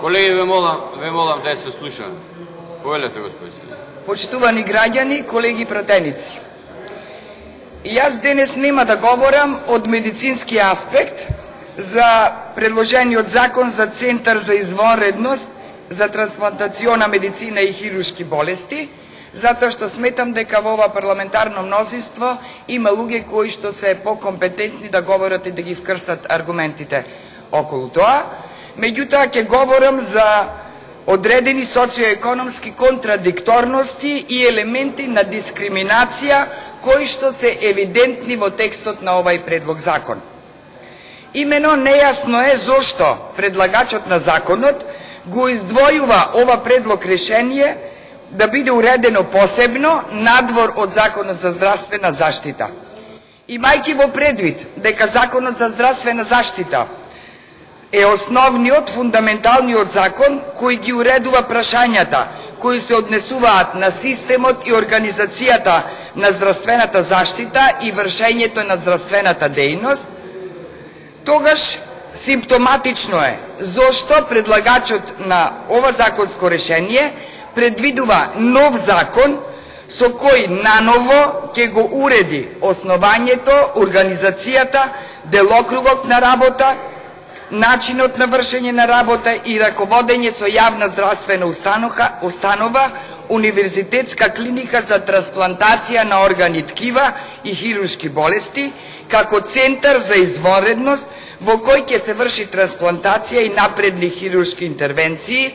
Колеги, ве молам да се слушаме. Повелете, господин. Почитувани граѓани, колеги пратеници. Јас денес нема да говорам од медицински аспект за предложениот закон за Центар за извонредност за трансплантациона медицина и хируршки болести, затоа што сметам дека во ова парламентарно мнозинство има луѓе кои што се покомпетентни да говорат и да ги вкрстат аргументите околу тоа. Меѓутоа ќе говорам за одредени социоекономски контрадикторности и елементи на дискриминација кои што се евидентни во текстот на овај предлог закон. Имено нејасно е зошто предлагачот на законот го издвојува ова предлог решение да биде уредено посебно надвор од Законот за здравствена заштита. Имајќи во предвид дека Законот за здравствена заштита е основниот, фундаменталниот закон кој ги уредува прашањата кои се однесуваат на системот и организацијата на здравствената заштита и вршењето на здравствената дејност, тогаш симптоматично е зошто предлагачот на ова законско решение предвидува нов закон со кој наново ќе го уреди основањето, организацијата, делокругот на работа, начинот на вршење на работа и раководење со јавна здравствена установа, универзитетска клиника за трансплантација на органи, ткива и хируршки болести, како центар за извонредност во кој ќе се врши трансплантација и напредни хируршки интервенции,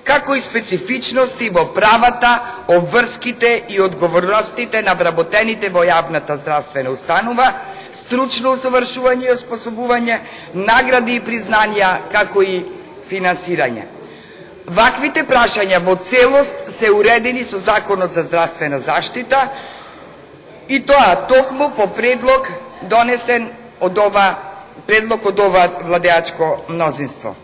како и специфичности во правата, обврските и одговорностите на вработените во јавната здравствена установа, стручно усовршување и оспособување, награди и признанија, како и финансирање. Ваквите прашања во целост се уредени со Законот за здравствена заштита и тоа токму по предлог донесен од ова владеачко мнозинство.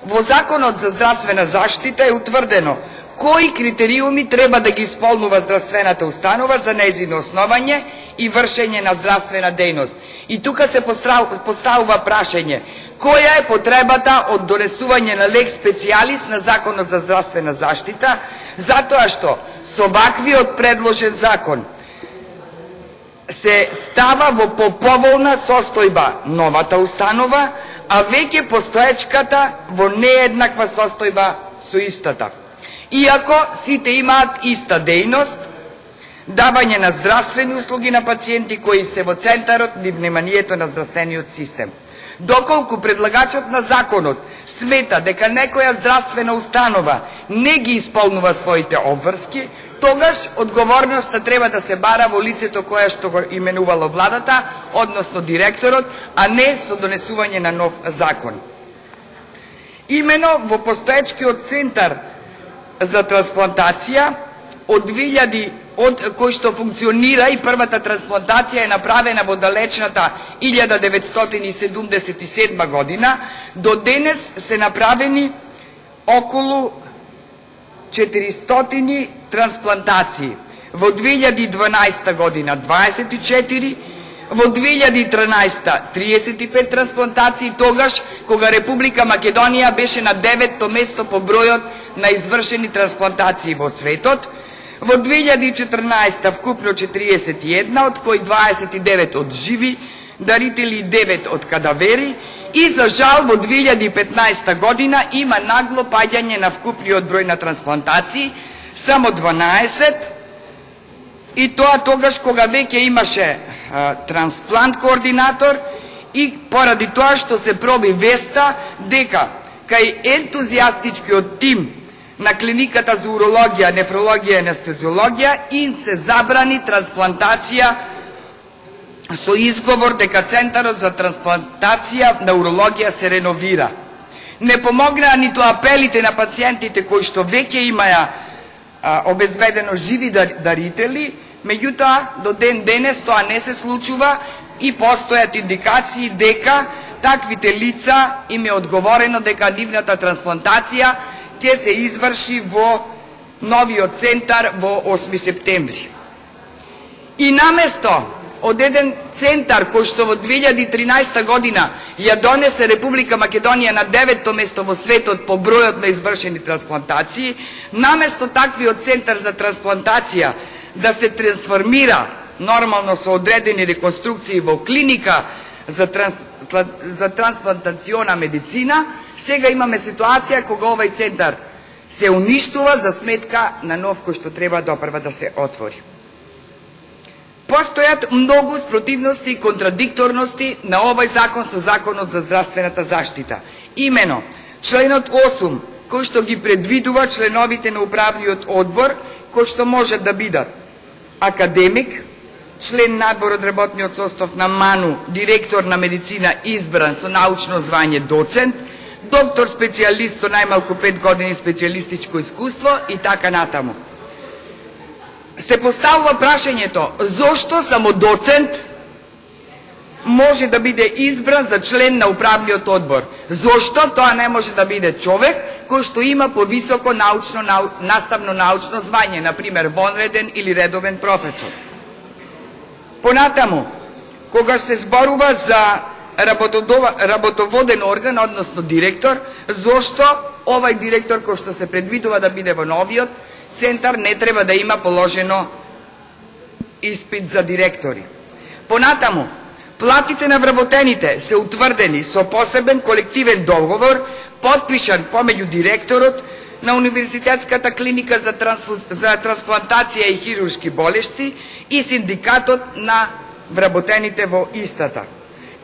Во Законот за здравствена заштита е утврдено кои критериуми треба да ги исполнува здравствената установа за нејзино основање и вршење на здравствена дејност. И тука се поставува прашање која е потребата од донесување на лек специјалис на Законот за здравствена заштита, затоа што со ваквиот предложен закон се става во поповолна состојба новата установа, а веќе постоечката во нееднаква состојба со истата. Иако сите имаат иста дејност, давање на здравствени услуги на пациенти кои се во центарот на вниманието на здравствениот систем. Доколку предлагачот на законот смета дека некоја здравствена установа не ги исполнува своите обврски, тогаш одговорноста треба да се бара во лицето кое што го именувало владата, односно директорот, а не со донесување на нов закон. Имено во постоечкиот центар за трансплантација кој што функционира и првата трансплантација е направена во далечната 1977 година, до денес се направени околу 400 трансплантации. Во 2012 година 24, во 2013 35 трансплантации, тогаш кога Република Македонија беше на 9-то место по бројот на извршени трансплантации во светот. Во 2014 вкупно 41, од кои 29 од живи дарители и 9 од кадавери, и за жал во 2015 година има нагло паѓање на вкупниот број на трансплантации, само 12, и тоа тогаш кога веќе имаше трансплант координатор и поради тоа што се проби веста дека кај ентузијастичкиот тим на клиниката за урологија, нефрологија и анестезиологија им се забрани трансплантација со изговор дека Центарот за трансплантација на урологија се реновира. Не помогнаа ниту апелите на пациентите кои што веќе имаја обезбедено живи дарители, меѓутоа до ден денес тоа не се случува и постојат индикации дека таквите лица им е одговорено дека нивната трансплантација ќе се изврши во новиот центар во 8 септември. И наместо од еден центар кој што во 2013 година ја донесе Република Македонија на 9-то место во светот по бројот на извршени трансплантации, наместо таквиот центар за трансплантација да се трансформира нормално со одредени реконструкции во клиника за трансплантациона медицина, сега имаме ситуација кога овај центар се уништува за сметка на нов кој што треба допрва да се отвори. Постојат многу спротивности и контрадикторности на овај закон со Законот за здравствената заштита. Имено, членот 8, кој што ги предвидува членовите на управниот одбор, кој што може да бидат академик, член надвор од работниот состав на МАНУ, директор на медицина избран со научно звање доцент, доктор специјалист со најмалку 5 години специјалистичко искуство и така натаму. Се поставува прашањето зошто само доцент може да биде избран за член на управниот одбор? Зошто тоа не може да биде човек кој што има повисоко наставно научно звање, например вонреден или редовен професор? Понатаму, кога се зборува за работоводен орган, односно директор, зошто овај директор кој што се предвидува да биде во новиот центар не треба да има положено испит за директори? Понатаму, платите на вработените се утврдени со посебен колективен договор, подпишан помеѓу директорот на Универзитетската клиника за трансплантација и хируршки болести и синдикатот на вработените во истата.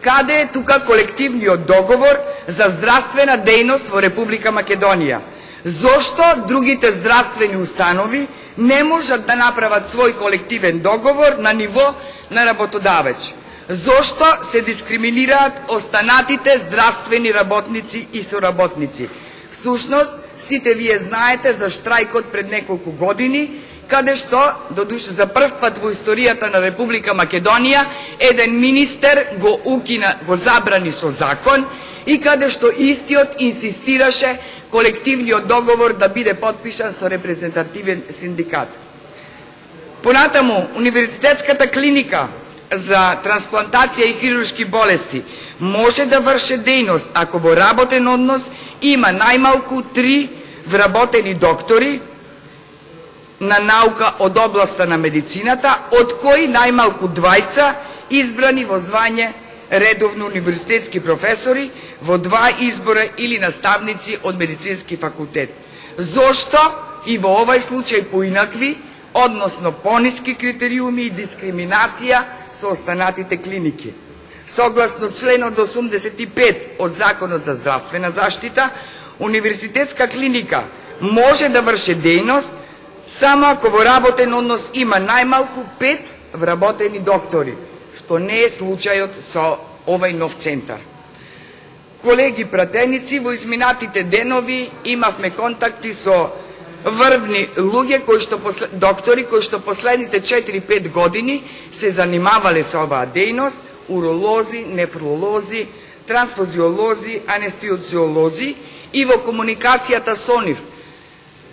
Каде е тука колективниот договор за здравствена дејност во Република Македонија? Зошто другите здравствени установи не можат да направат свој колективен договор на ниво на работодавач? Зошто се дискриминираат останатите здравствени работници и соработници? Всушност, сите вие знаете за штрајкот пред неколку години, каде што, додуше за прв пат во историјата на Република Македонија, еден министер го забрани со закон и каде што истиот инсистираше колективниот договор да биде подпишан со репрезентативен синдикат. Понатаму, Универзитетската клиника за трансплантација и хируршки болести може да врши дејност ако во работен однос има најмалку 3 вработени доктори на наука од областа на медицината, од кои најмалку 2 избрани во звање редовно универзитетски професори во 2 избора или наставници од медицински факултет. Зошто и во овај случај поинакви, односно пониски критериуми и дискриминација со останатите клиники? Согласно членот 85 од Законот за здравствена заштита, универзитетска клиника може да врши дејност само ако во работен однос има најмалку 5 вработени доктори, што не е случајот со овај нов центар. Колеги пратеници, во изминатите денови имавме контакти со врвни луѓе, доктори кои што последните 4-5 години се занимавале со оваа дејност, уролози, нефролози, трансфузиолози, анестезиолози, и во комуникацијата со нив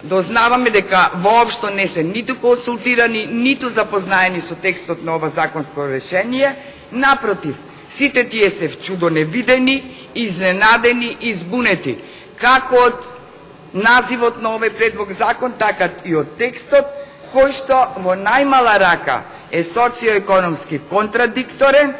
дознаваме дека воопшто не се ниту консултирани, ниту запознаени со текстот на ова законско решение. Напротив, сите тие се чудо невидени, изненадени и збунети, како од називот на овој предлог закон, така и од текстот, кој што во најмала рака е социоекономски контрадикторен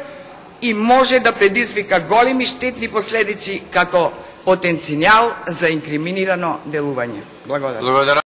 и може да предизвика големи штетни последици како потенцијал за инкриминирано делување. Благодарам.